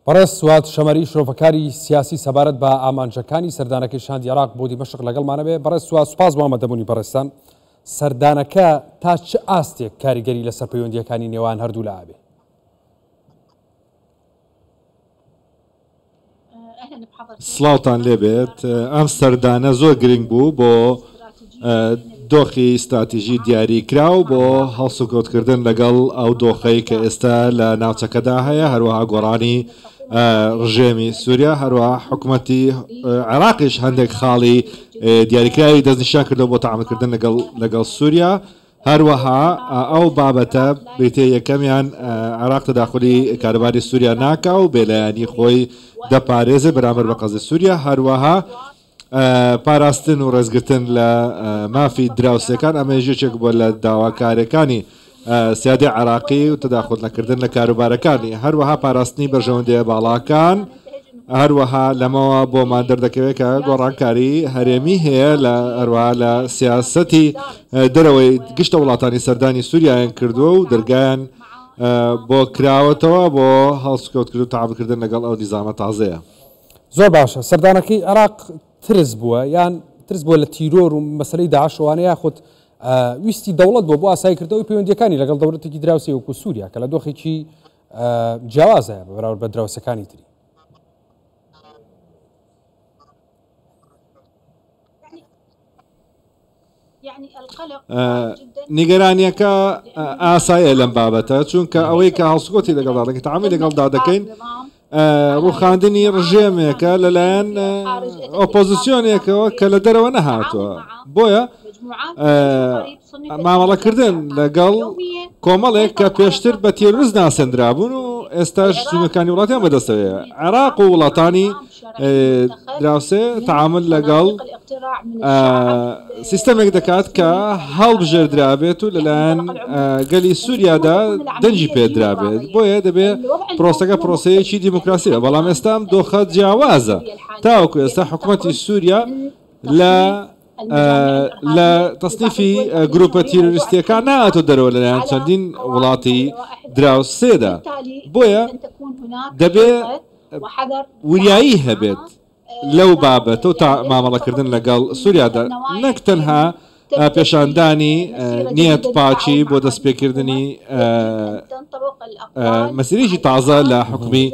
بەڕێز سوات شەمەری شرۆڤەکاری سیاسی سەبارەت بە ئامانجەکانی سەردانەکەی شاندی عێراق بۆ دیمەشق لەگەڵمانە بێ. بەڕێز سوات سوپاس بۆ ئامادەبوونی بەڕێستان. سەردانەکە تا چ ئاستێک کاریگەری لەسەر پەیوەندیەکانی نێوان هەردوو لە ئابێ؟ سڵاوتان لێبێت. ئەم سەردانە زۆر گرنگ بوو بۆ دۆخی استراتیژی دیاری کراو بۆ هەڵسوکەوتکردن لەگەڵ ئەو دۆخەی کە ئێستا لە ناوچەکەدا هەیە، هەروەها گۆڕانی ڕژێمی سووریا، هەروەها حکوومەتی عێراقیش هەندێک خاڵی دیاریکراوی دەستنیشان کردەوە بۆ تەعاملکردن لەگەڵ سووریا. هەروەها ئەو بابەتە بریتێ یەکەمیان عێراق تەداخلی کاروباری سووریا ناکا و بێلایانی خۆی دەپارێزێ بەرامبەر بە قەزی سووریا، هەروەها پاراستن و ڕێزگرتن لە مافی دراوسەکان. ئەمە ژێچێک بۆ لە داواکارەکانی سیادی عێراقی و تەداخل نەکردن لە کاروبارەکانی، هەروەها پاراستنی بەرژەوەندێ باڵاکان، هەروەها لەمەوە بۆمان دەردەکەوێت کە گۆڕانکاری هەرێمی هەیە لە هەروەها لە سیاسەتی دەرەوەی گشتە وڵاتانی سەردانی سووریایان کردووە و دەرگایان بۆ کراوەتەوە بۆ هەڵسوکەوتکردن و تەعاملکردن لەگەڵ ئەو نیزامە تازەیە. زۆر باشە. سەردانەکەی عێراق ترس بووە یان ترس بووە لە تیرۆر و مەسەلەی داعشەوانە یاخود ویستی دەوڵەت بۆ ئاساییکردنەوەی پەیوەندیەکانی لەگەڵ دەوڵەتێکی دراوسی وەکو سووریا کە لە دۆخێکی جیاوازە بەراورد بە دراوسەکانی تری؟ نیگەرانیەکە ئاسایە لەم بابەتە، چونکە ئەوەی کە هەڵسوکۆتی لەگەڵ دەکەین تەعامی لەگەڵدا دەکەین ڕووخاندنی ڕژێمێکە لەلایەن ئۆپۆزیسیۆنێکەوە کە لە دەرەوە نەهاتووە. بۆیە مامەڵەکردن لەگەڵ کۆمەڵێک کە پێشتر بە تێروز ناسەندرابوون و ئێستاش جنوبەکانی وڵاتیان بەدەستەوەیە. عێراق و وڵاتانی دراوسێ تەعامل لەگەڵ سیستەمێک دەکات کە هەڵبژێردرابێت و لەلایەن گەلی سووریادا دەنجی پێدرابێت. بۆیە دەبێت پرۆسەکە پرۆسەیەکی دیموکراسیە، بەڵام ئێستام دۆخە جیاوازە. تاوەکو ئێستا حکوومەتی سووریا لە تەصنیفی گروپە تیرۆریستیەکان نهاتۆ دەرەوە لەلایەن چەندین وڵاتی دراوسێدا. بۆیە دەبێت وریایی هەبێت لەو بابەتە و تا مامەڵەکردن لەگەڵ سووریادا، نەک تەنها پێشاندانی نیەت پاچی بۆ دەستپێکردنی مەسیرێکی تازە لە حکومی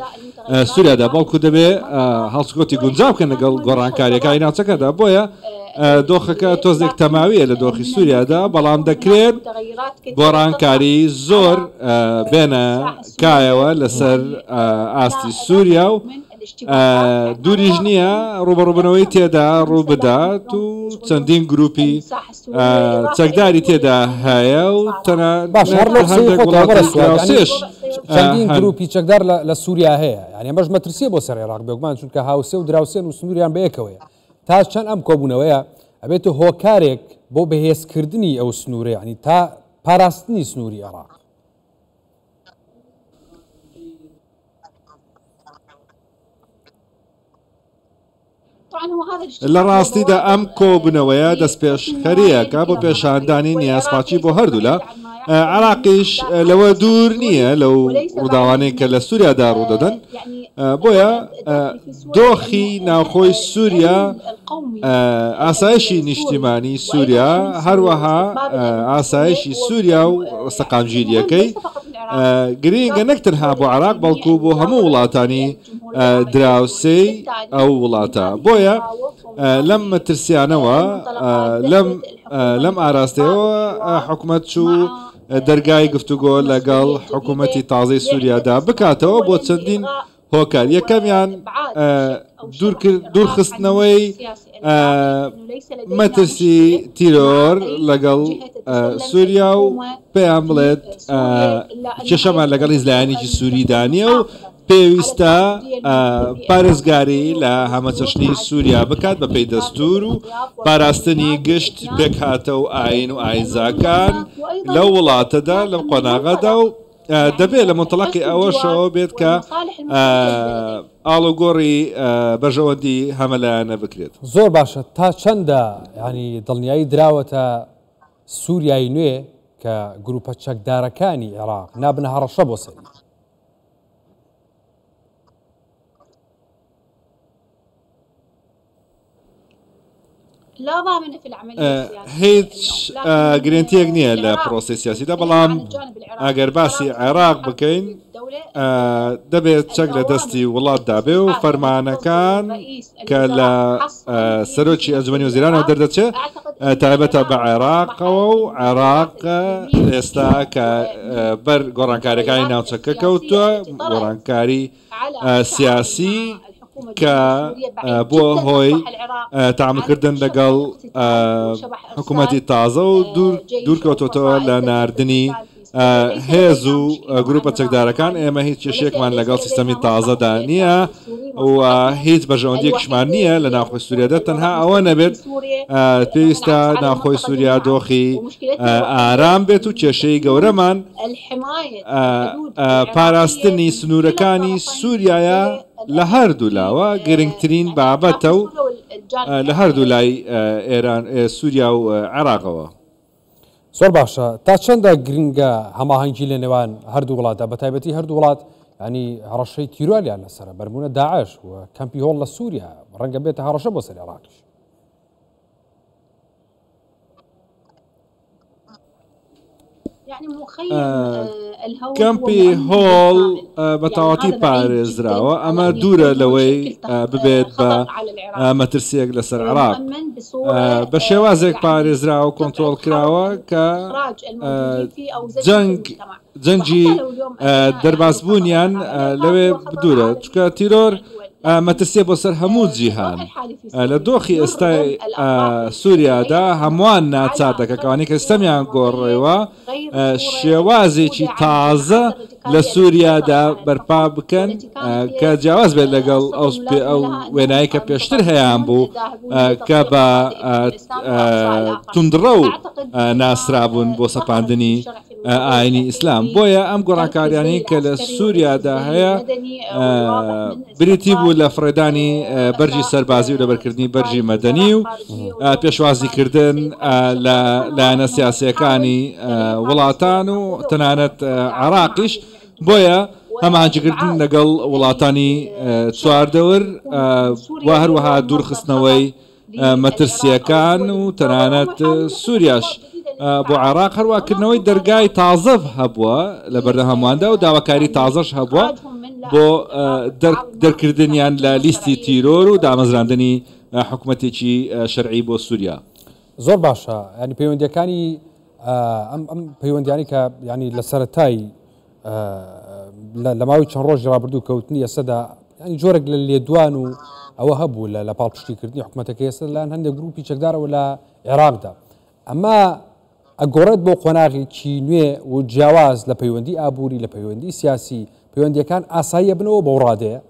سووریادا، بەڵکو دەبێت هەڵسوکۆتی گونجاو بکەن لەگەڵ گۆڕانکاریەکانی ناوچەکەدا. بۆیە دۆخەکە تۆزێک تەماویە لە دۆخی سووریادا، بەڵام دەکرێت گۆڕانکاری زۆر بێنە کایەوە لەسەر ئاستی سووریا و دووریژ نییە ڕوبەڕووبنەوەی تێدا ڕوو بدات و چەندین گروپی چەکداری تێدا هەیە و چەندین گروپی چەکدار لە سووریا هەیە. یعنی ئەمەش مەترسیە بۆ سەر عێراق بێگومان، چونکە هاوسێ و دراوسێن و سنووریان بەیەکەوەیە. تا چەند ئەم کۆبوونەوەیە ئەبێتە هۆکارێک بۆ بەهێزکردنی ئەو سنوورە، ینی تا پاراستنی سنووری عێراق. لە ڕاستیدا ئەم کۆبوونەوەیە دەستپێشخەریەکە بۆ پێشاندانی نیازپاچی بۆ هەردوو لە عێراقیش لەوە دوور نییە لەو ڕووداوانەی کە لە سووریادا ڕوودەدەن. بۆیە دۆخی ناوخۆی سووریا، ئاسایشی نیشتیمانی سووریا، هەروەها ئاسایشی سووریا و سەقامگیریەکەی گرنگە نەک تەنها بۆ عێراق بەڵکو بۆ هەموو وڵاتانی دراوسەی ئەو وڵاتە. بۆیە لەم مەترسیانەوە لەم ئاراستەوە حکوومەت چوو دەرگای گفتوگۆ لەگەڵ حکوومەتی تازەی سووریادا بکاتەوە بۆ چەندین هۆکار. یەکەمیان دوورخستنەوەی مەترسی تیرۆر لەگەڵ سووریا و پێیان بڵێت کێشەمان لەگەڵ هیزلایەنێکی سووریدانیە و پێویستە پارێزگاری لە هەمە چەشنی سووریا بکات بە پێی دەستور و پاراستنی گشت پێکهاتە و ئاین و ئایزاکان لەو وڵاتەدا لەم قۆناغەدا و دەبێت لە مۆتەڵەقی ئەوەشەوە بێت کە ئاڵوگۆڕی بەژەوەندی هەمەلایەنە بکرێت. زۆر باشە. تا چەندە ینی دڵنیایی دراوەتە سووریای نوێ کە گروپە چەکدارەکانی عێراق نابنە هەڕەشە بۆ سەری؟ لا ضامن في العملية هیچ گرنتیەک نییە لە پرۆسی سیاسیدا بەڵام ئەگەر باسی عێراق بکەین دەبێت چەک لە دەستی وڵاتدا بێ و فەرمانەکان کە لە سەرۆکی ئەنجومەنی وەزیرانەوە دەردەچێت تایبەتە بە عێراقەوە و عێراق ئێستا کە بەر گۆڕانکاریەکانی ناوچەکە کەوتووە گۆڕانکاری سیاسی کە بۆ هۆی تامکردن لەگەڵ حکوومەتی تازە و دوورکەوتۆتەوە لە ناردنی هێز و گروپە چەکدارەکان. ئێمە هیچ کێشێکمان لەگەڵ سیستەمی تازەدا نییە و هیچ بەژەوەندیەکیشمان نییە لە ناوخۆی سووریادا، تەنها ئەوە نەبێت پێویستە ناوخۆی سووریا دۆخی ئارام بێت و کێشەی گەورەمان پاراستنی سنوورەکانی سووریایە لە هەردوو لاوە گرنگترین بابەتە و لە هەردوو لای ئێران سووریا و عێراقەوە. زۆر باشە. تا چەندە گرنگە هەماهەنگی لە نێوان هەردوو وڵاتە، بە تایبەتی هەردوو وڵات ینی هەڕەشەی تیرۆلیان لەسرە بەرمونە داعش و کەمپی هۆڵ لە سووریا ڕەنگە بێتە هەڕەشە بۆ سەر عێراقیش. کەمپی هۆڵ بە تەواوەتی پارێزراوە، ئەمە دوورە لەوەی ببێت بە مەترسیەک لەسەر عێراق. بە شێوازێک پارێزراوە و کۆنتڕۆڵ کراوە کە جەنگی دەرباسبوونیان لەوێ دوورە، چونکە تیرۆر مەترسیە بۆ سەر هەموو جیهان. لە دۆخی ئێستای سووریادا هەمووان ناچارتەکە کەوانی کە سیستەمیان گۆڕێەوە شێوازێکی تازە لە سووریادا بەرپا بکەن کە جیاواز بێت لەگەڵ ئەو وێنایی کە پێشتر هەیەیان بوو کە بە توندڕە و ناسرابوون بۆ سەپاندنی ئاینی ئیسلام. بۆیە ئەم گۆڕانکاریانی کە لە سووریادا هەیە بریتی بوو لە فڕێدانی بەرجی سەربازی و لەبەرکردنی بەرجی مەدەنی و پێشوازیکردن لایەنە سیاسیەکانی وڵاتان و تەنانەت عێراقیش. بۆیە هەماهەنگیکردن لەگەڵ وڵاتانی چواردەور و هەروەها دوورخستنەوەی مەترسیەکان و تەنانەت سووریاش بۆ عێراق هەروواکردنەوەی دەرگای تازە هەبووە لە بەردەهەمواندا و داواکاری تازەش هەبووە بۆ دەرکردنیان لە لیستی تیرۆر و دامەزراندنی حکوومەتێکی شەرعی بۆ سووریا. زۆر باشە. ینی پەیوەندیەکانی ئەم پەیوەندیانی کە ینی لە سەرەتای لە ماوەی چەند ڕۆژی ڕابردوو کەوتنی ئێسەدا ینی جۆرێک لە لێدوان و ئەوە هەبوو لە پاڵپشتیکردنی حکوومەتەکە ئێستا لەلاەن هەندێک گروپی چەکدارەوە لە عێراقدا. ئەمە ئەگۆڕێت بۆ قۆناغێکی نوێ و جیاواز لە پەیوەندی ئابووری، لە پەیوەندی سیاسی، پەیوەندیەکان ئاساییە بنەوە بۆ ڕادەیە.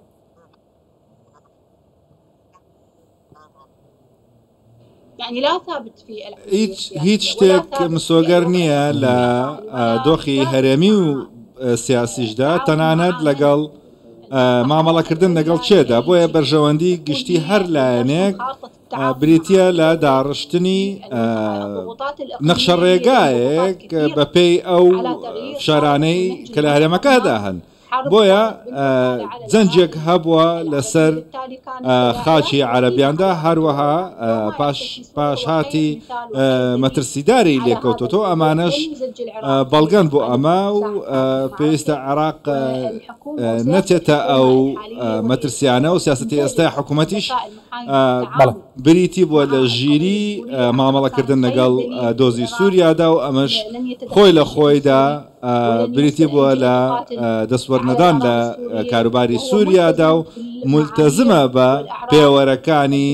هیچ شتێک مسۆگەر نییە لە دۆخی هەرێمی و سیاسیشدا، تەنانەت لەگەڵ مامەڵەکردن لەگەڵ چێدا. بۆیە بەرژەوەندی گشتی هەر لایەنێک بریتە لە داڕشتنی نەخشە ڕێگایەک بەپێی ئەو فشارانەی کە لە هەرێمەکەدا هەن. بۆیە جەنجێک هەبووە لەسەر خاچی عەرەبیاندا، هەروەها پاشهاتی مەترسیداری لێکەوتۆتەوە. ئەمانەش بەڵگەن بۆ ئەمە و پێویستە عێراق نەچێتە ئەو مەترسیانە و سیاسەتی ئێستای حکوومەتیش بریتی بووە لە ژیری مامەڵەکردن لەگەڵ دۆزی سووریادا و ئەمەش خۆی لە خۆیدا بریتی بووە لە دەستوەرنەدان لە کاروباری سووریادا و ملتەزمە بە پێوەرەکانی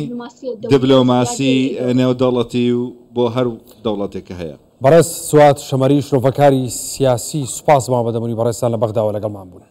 دیبلۆماسی نێودەوڵەتی و بۆ هەر دەوڵەتێکە هەیە. بەڕێز سوات شەمەری شرۆڤەکاری سیاسی سوپاس بەدەمونی بەڕێستان لە بەغداوە لەگەڵمان بوون.